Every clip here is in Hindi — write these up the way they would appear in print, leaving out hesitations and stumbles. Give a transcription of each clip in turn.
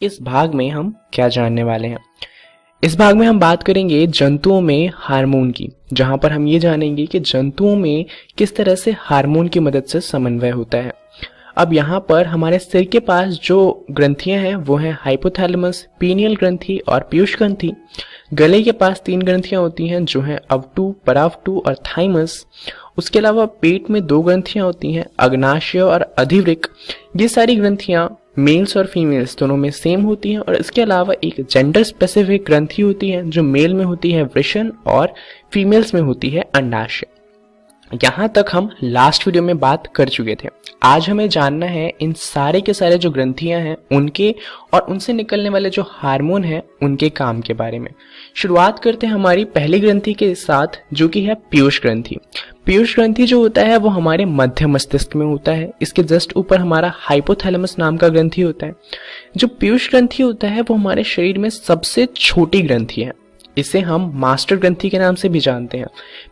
इस भाग में हम क्या जानने वाले हैं। इस भाग में हम बात करेंगे जंतुओं में हार्मोन की, जहां पर हम ये जानेंगे कि जंतुओं में किस तरह से हार्मोन की मदद से समन्वय होता है। अब यहाँ पर हमारे सिर के पास जो ग्रंथियां हैं वो हैं हाइपोथैलेमस, पीनियल ग्रंथि और पीयूष ग्रंथि। गले के पास 3 ग्रंथियां होती हैं जो हैं अवटु, परावटु और थाइमस। उसके अलावा पेट में 2 ग्रंथियां होती हैं, अग्नाशय और अधिवृक्क। ये सारी ग्रंथियां मेल्स और फीमेल्स दोनों में सेम होती हैं और इसके अलावा एक जेंडर स्पेसिफिक ग्रंथि होती है जो मेल में होती है वृषण और फीमेल्स में होती है अंडाशय। यहाँ तक हम लास्ट वीडियो में बात कर चुके थे। आज हमें जानना है इन सारे के सारे जो ग्रंथियां हैं उनके और उनसे निकलने वाले जो हार्मोन हैं उनके काम के बारे में। शुरुआत करते हैं हमारी पहली ग्रंथि के साथ जो कि है पीयूष ग्रंथि। पीयूष ग्रंथि जो होता है वो हमारे मध्य मस्तिष्क में होता है। इसके जस्ट ऊपर हमारा हाइपोथैलेमस नाम का ग्रंथि होता है। जो पीयूष ग्रंथि होता है वो हमारे शरीर में सबसे छोटी ग्रंथि है। इसे हम मास्टर ग्रंथि के नाम से भी जानते हैं।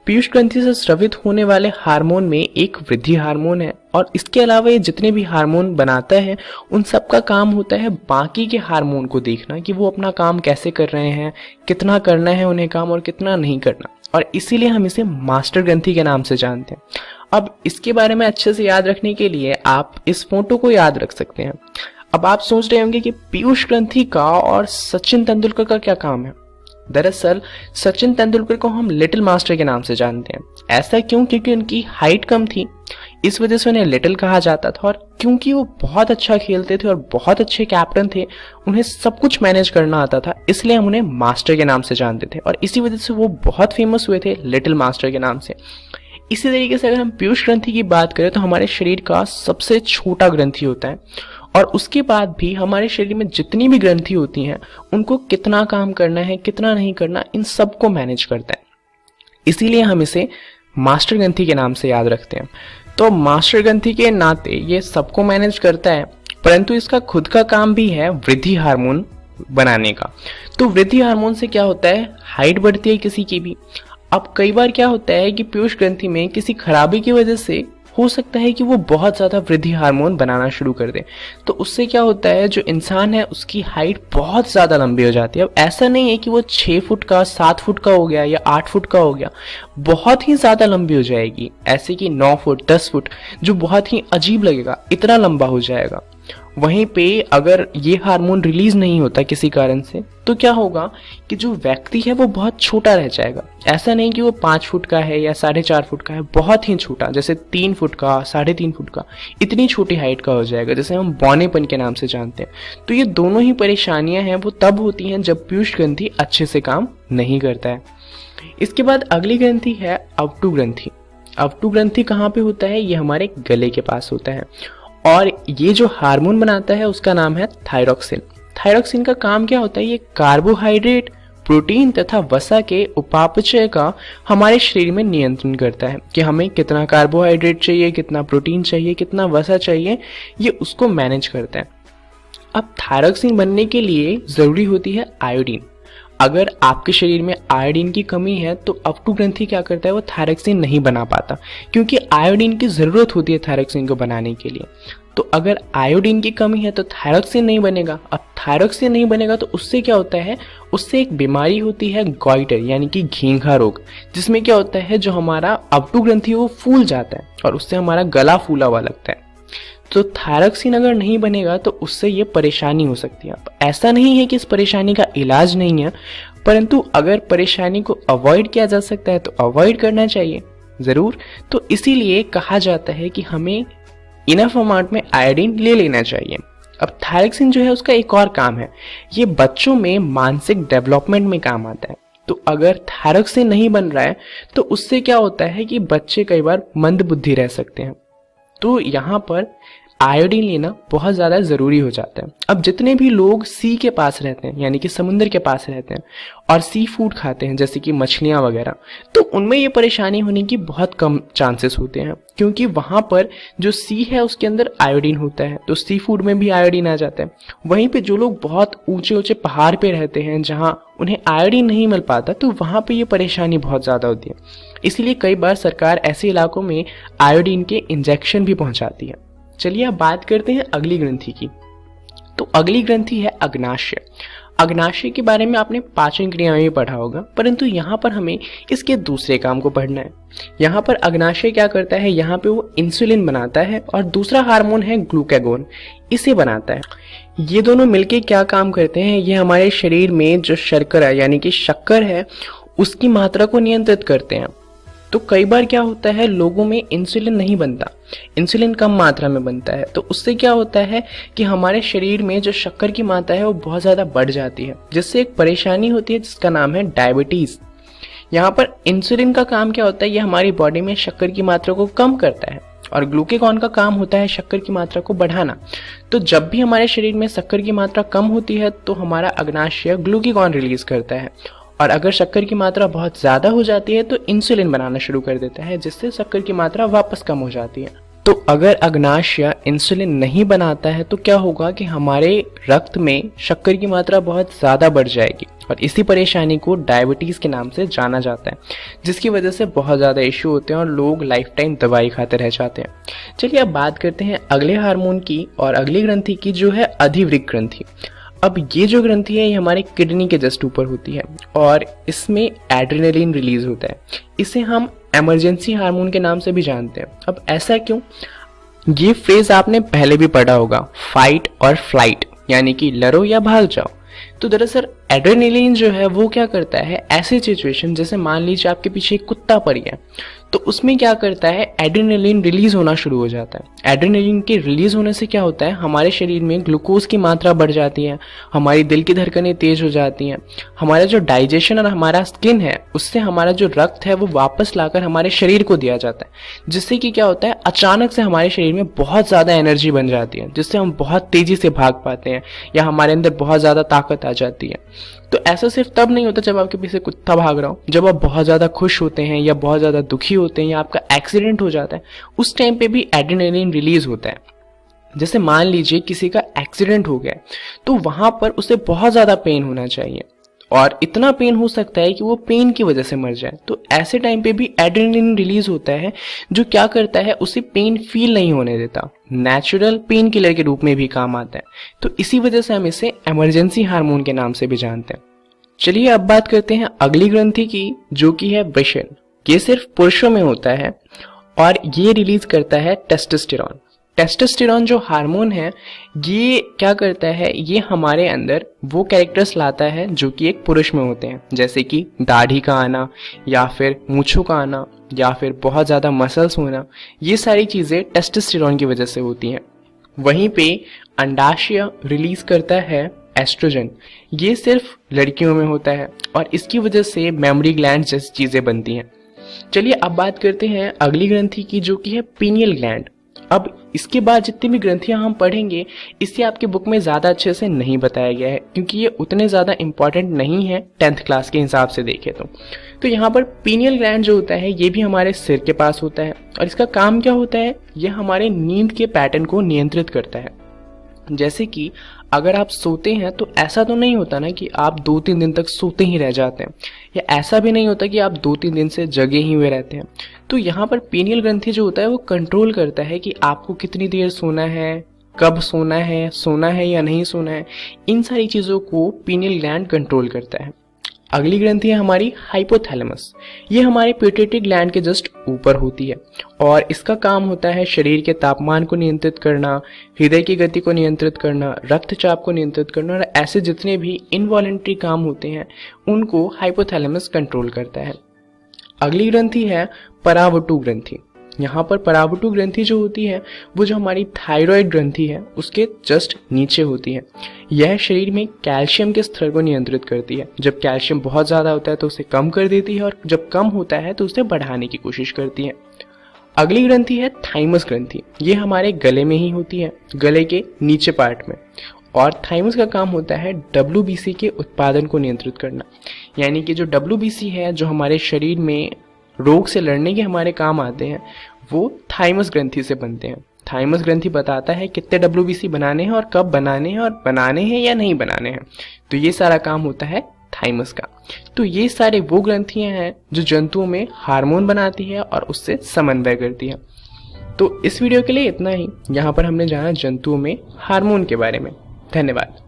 पीयूष ग्रंथि से स्रावित होने वाले हार्मोन में एक वृद्धि हार्मोन है और इसके अलावा ये जितने भी हार्मोन बनाता है उन सब का काम होता है बाकी के हार्मोन को देखना कि वो अपना काम कैसे कर रहे हैं, कितना करना है उन्हें काम और कितना नहीं करना, और इसीलिए हम इसे मास्टर ग्रंथि के नाम से जानते हैं। अब इसके बारे में अच्छे से याद रखने के लिए आप इस फोटो को याद रख सकते हैं। अब आप सोच रहे होंगे कि पीयूष ग्रंथि का और सचिन तेंदुलकर का क्या काम है। दरअसल सचिन तेंदुलकर को हम लिटिल मास्टर के नाम से जानते हैं। ऐसा क्यों? क्योंकि उनकी हाइट कम थी, इस वजह से उन्हें लिटिल कहा जाता था, और क्योंकि वो बहुत अच्छा खेलते थे और बहुत अच्छे कैप्टन थे, उन्हें सब कुछ मैनेज करना आता था, इसलिए हम उन्हें मास्टर के नाम से जानते थे और इसी वजह से वो बहुत फेमस हुए थे लिटिल मास्टर के नाम से। इसी तरीके से अगर हम पीयूष ग्रंथि की बात करें तो हमारे शरीर का सबसे छोटा ग्रंथि होता है और उसके बाद भी हमारे शरीर में जितनी भी ग्रंथि होती हैं उनको कितना काम करना है, कितना नहीं करना, इन सबको मैनेज करता है। इसीलिए हम इसे मास्टर ग्रंथि के नाम से याद रखते हैं। तो मास्टर ग्रंथि के नाते ये सबको मैनेज करता है, परंतु इसका खुद का काम भी है वृद्धि हार्मोन बनाने का। तो वृद्धि हार्मोन से क्या होता है, हाइट बढ़ती है किसी की भी। अब कई बार क्या होता है कि पीयूष ग्रंथि में किसी खराबी की वजह से हो सकता है कि वो बहुत ज़्यादा वृद्धि हार्मोन बनाना शुरू कर दे, तो उससे क्या होता है जो इंसान है उसकी हाइट बहुत ज़्यादा लंबी हो जाती है। अब ऐसा नहीं है कि वो 6 फुट का, 7 फुट का हो गया या 8 फुट का हो गया, बहुत ही ज़्यादा लंबी हो जाएगी, ऐसे कि 9 फुट, 10 फुट, जो बहुत ही अजीब लगेगा, इतना लंबा हो जाएगा। वहीं पे अगर ये हार्मोन रिलीज नहीं होता किसी कारण से तो क्या होगा कि जो व्यक्ति है वो बहुत छोटा रह जाएगा। ऐसा नहीं कि वो 5 फुट का है या 4.5 फुट का है, बहुत ही छोटा, जैसे 3 फुट का, 3.5 फुट का, इतनी छोटी हाइट का हो जाएगा, जैसे हम बौनेपन के नाम से जानते हैं। तो ये दोनों ही परेशानियां हैं वो तब होती हैं जब पीयूष ग्रंथि अच्छे से काम नहीं करता है। इसके बाद अगली ग्रंथि है अवटु ग्रंथि। अवटु ग्रंथि कहाँ पे होता है, ये हमारे गले के पास होता है और ये जो हार्मोन बनाता है उसका नाम है थायरॉक्सिन। थायरॉक्सिन का काम क्या होता है, ये कार्बोहाइड्रेट, प्रोटीन तथा वसा के उपापचय का हमारे शरीर में नियंत्रण करता है कि हमें कितना कार्बोहाइड्रेट चाहिए, कितना प्रोटीन चाहिए, कितना वसा चाहिए, ये उसको मैनेज करता है। अब थायरॉक्सिन बनने के लिए जरूरी होती है आयोडीन। अगर आपके शरीर में आयोडीन की कमी है तो अवटु ग्रंथि क्या करता है, वो थायरॉक्सिन नहीं बना पाता, क्योंकि आयोडीन की जरूरत होती है थायरॉक्सिन को बनाने के लिए। तो अगर आयोडीन की कमी है तो थायरॉक्सिन नहीं बनेगा। अब थायरॉक्सिन नहीं बनेगा तो उससे क्या होता है, उससे एक बीमारी होती है गॉइटर यानी कि घेंघा रोग, जिसमें क्या होता है जो हमारा अवटु ग्रंथि वो फूल जाता है और उससे हमारा गला फूला हुआ लगता है। तो थायरॉक्सिन अगर नहीं बनेगा तो उससे ये परेशानी हो सकती है। ऐसा नहीं है कि इस परेशानी का इलाज नहीं है, परंतु अगर परेशानी को अवॉइड किया जा सकता है तो अवॉइड करना चाहिए ज़रूर। तो इसीलिए कहा जाता है कि हमें इनफ अमाउंट में आयोडीन ले लेना चाहिए। अब थायरॉक्सिन जो है उसका एक और काम है, ये बच्चों में मानसिक डेवलपमेंट में काम आता है। तो अगर थायरॉक्सिन नहीं बन रहा है तो उससे क्या होता है कि बच्चे कई बार मंदबुद्धि रह सकते हैं। तो यहाँ पर आयोडीन लेना बहुत ज़्यादा ज़रूरी हो जाता है। अब जितने भी लोग सी के पास रहते हैं यानी कि समुद्र के पास रहते हैं और सी फूड खाते हैं जैसे कि मछलियाँ वगैरह, तो उनमें ये परेशानी होने की बहुत कम चांसेस होते हैं, क्योंकि वहाँ पर जो सी है उसके अंदर आयोडीन होता है, तो सी फूड में भी आयोडीन आ जाता है। वहीं पे जो लोग बहुत ऊंचे ऊंचे पहाड़ पे रहते हैं जहाँ उन्हें आयोडीन नहीं मिल पाता, तो वहाँ पे ये परेशानी बहुत ज़्यादा होती है। इसीलिए कई बार सरकार ऐसे इलाकों में आयोडीन के इंजेक्शन भी पहुँचाती है। चलिए अब बात करते हैं अगली ग्रंथि की। तो अगली ग्रंथि है अग्नाशय। अग्नाशय के बारे में आपने पाचन क्रिया में पढ़ा होगा, परंतु यहाँ पर हमें इसके दूसरे काम को पढ़ना है। यहाँ पर अग्नाशय क्या करता है, यहाँ पे वो इंसुलिन बनाता है और दूसरा हार्मोन है ग्लूकागोन, इसे बनाता है। ये दोनों मिलके क्या काम करते हैं, ये हमारे शरीर में जो शर्करा यानी कि शक्कर है उसकी मात्रा को नियंत्रित करते हैं। तो कई बार क्या होता है, लोगों में इंसुलिन नहीं बनता, इंसुलिन कम मात्रा में बनता है, तो उससे क्या होता है कि हमारे शरीर में जो शक्कर की मात्रा है वो बहुत ज़्यादा बढ़ जाती है, जिससे एक परेशानी होती है जिसका नाम है डायबिटीज़। यहाँ पर इंसुलिन का काम क्या होता है, ये हमारी बॉडी में शक्कर की मात्रा को कम करता है और ग्लूकागॉन का काम होता है शक्कर की मात्रा को बढ़ाना। तो जब भी हमारे शरीर में शक्कर की मात्रा कम होती है तो हमारा अग्नाशय ग्लूकागॉन रिलीज करता है, और अगर शक्कर की मात्रा बहुत ज़्यादा हो जाती है तो इंसुलिन बनाना शुरू कर देता है, जिससे शक्कर की मात्रा वापस कम हो जाती है। तो अगर अग्नाशय इंसुलिन नहीं बनाता है तो क्या होगा कि हमारे रक्त में शक्कर की मात्रा बहुत ज़्यादा बढ़ जाएगी, और इसी परेशानी को डायबिटीज़ के नाम से जाना जाता है, जिसकी वजह से बहुत ज़्यादा इश्यू होते हैं और लोग लाइफ टाइम दवाई खाते रह जाते हैं। चलिए अब बात करते हैं अगले हार्मोन की और अगली ग्रंथि की, जो है अधिवृक्क ग्रंथि। अब ये जो ग्रंथि है ये हमारे किडनी के जस्ट ऊपर होती है और इसमें एड्रेनलिन रिलीज होता है। इसे हम इमरजेंसी हार्मोन के नाम से भी जानते हैं। अब ऐसा क्यों, ये फ्रेज आपने पहले भी पढ़ा होगा, फाइट और फ्लाइट, यानी कि लड़ो या भाग जाओ। तो दरअसल एड्रेनलिन जो है वो क्या करता है, ऐसी सिचुएशन जैसे मान लीजिए आपके पीछे एक कुत्ता पड़ गया, तो उसमें क्या करता है, एड्रेनलिन रिलीज होना शुरू हो जाता है। एड्रेनलिन के रिलीज होने से क्या होता है, हमारे शरीर में ग्लूकोज की मात्रा बढ़ जाती है, हमारी दिल की धड़कनें तेज हो जाती हैं, हमारा जो डाइजेशन और हमारा स्किन है उससे हमारा जो रक्त है वो वापस लाकर हमारे शरीर को दिया जाता है, जिससे कि क्या होता है, अचानक से हमारे शरीर में बहुत ज़्यादा एनर्जी बन जाती है, जिससे हम बहुत तेजी से भाग पाते हैं या हमारे अंदर बहुत ज़्यादा ताकत आ जाती है। तो ऐसा सिर्फ तब नहीं होता जब आपके पीछे कुत्ता भाग रहा हो, जब आप बहुत ज़्यादा खुश होते हैं या बहुत ज़्यादा दुखी होते हैं या आपका एक्सीडेंट हो जाता है, उस टाइम पे भी एड्रेनलिन रिलीज होता है। जैसे मान लीजिए किसी का एक्सीडेंट हो गया तो वहां पर उसे बहुत ज़्यादा पेन होना चाहिए और इतना पेन हो सकता है कि वो पेन की वजह से मर जाए, तो ऐसे टाइम पे भी एड्रेनलिन रिलीज होता है, जो क्या करता है, उसे पेन फील नहीं होने देता, नेचुरल पेन किलर के रूप में भी काम आता है। तो इसी वजह से हम इसे इमरजेंसी हार्मोन के नाम से भी जानते हैं। चलिए अब बात करते हैं अगली ग्रंथि की, जो कि है वृषण। ये सिर्फ पुरुषों में होता है और ये रिलीज करता है टेस्टोस्टेरॉन। टेस्टोस्टेरॉन जो हार्मोन है ये क्या करता है, ये हमारे अंदर वो कैरेक्टर्स लाता है जो कि एक पुरुष में होते हैं, जैसे कि दाढ़ी का आना या फिर मूंछों का आना या फिर बहुत ज़्यादा मसल्स होना। ये सारी चीज़ें टेस्टोस्टेरॉन की वजह से होती हैं। वहीं पे अंडाशय रिलीज करता है एस्ट्रोजन। ये सिर्फ लड़कियों में होता है और इसकी वजह से मेमोरी ग्लैंड जैसी चीज़ें बनती हैं। चलिए अब बात करते हैं अगली ग्रंथि की, जो कि है पीनियल ग्लैंड। अब इसके बाद जितनी भी ग्रंथियां हम पढ़ेंगे इससे आपके बुक में ज़्यादा अच्छे से नहीं बताया गया है, क्योंकि ये उतने ज़्यादा इंपॉर्टेंट नहीं है 10th क्लास के हिसाब से देखें तो यहाँ पर पीनियल ग्लैंड जो होता है ये भी हमारे सिर के पास होता है और इसका काम क्या होता है, ये हमारे नींद के पैटर्न को नियंत्रित करता है। जैसे कि अगर आप सोते हैं तो ऐसा तो नहीं होता ना कि आप 2-3 दिन तक सोते ही रह जाते हैं, या ऐसा भी नहीं होता कि आप 2-3 दिन से जगे ही हुए रहते हैं। तो यहाँ पर पीनियल ग्रंथि जो होता है वो कंट्रोल करता है कि आपको कितनी देर सोना है, कब सोना है या नहीं सोना है। इन सारी चीज़ों को पीनियल ग्लैंड कंट्रोल करता है। अगली ग्रंथि है हमारी हाइपोथैलेमस। ये हमारे पिट्यूटरी ग्लैंड के जस्ट ऊपर होती है और इसका काम होता है शरीर के तापमान को नियंत्रित करना, हृदय की गति को नियंत्रित करना, रक्तचाप को नियंत्रित करना, और ऐसे जितने भी इनवॉलेंट्री काम होते हैं उनको हाइपोथैलेमस कंट्रोल करता है। अगली ग्रंथि है परावटु ग्रंथि। यहाँ पर परावटु ग्रंथि जो होती है वो जो हमारी थायराइड ग्रंथि है उसके जस्ट नीचे होती है। यह शरीर में कैल्शियम के स्तर को नियंत्रित करती है। जब कैल्शियम बहुत ज़्यादा होता है तो उसे कम कर देती है और जब कम होता है तो उसे बढ़ाने की कोशिश करती है। अगली ग्रंथि है थाइमस ग्रंथि। ये हमारे गले में ही होती है, गले के नीचे पार्ट में, और थाइमस का काम होता है WBC के उत्पादन को नियंत्रित करना। यानी कि जो WBC है, जो हमारे शरीर में रोग से लड़ने के हमारे काम आते हैं, वो थाइमस ग्रंथि से बनते हैं। थाइमस ग्रंथि बताता है कितने WBC बनाने हैं और कब बनाने हैं, और बनाने हैं या नहीं बनाने हैं। तो ये सारा काम होता है थाइमस का। तो ये सारे वो ग्रंथियां हैं जो जंतुओं में हार्मोन बनाती है और उससे समन्वय करती है। तो इस वीडियो के लिए इतना ही। यहाँ पर हमने जाना जंतुओं में हार्मोन के बारे में। धन्यवाद।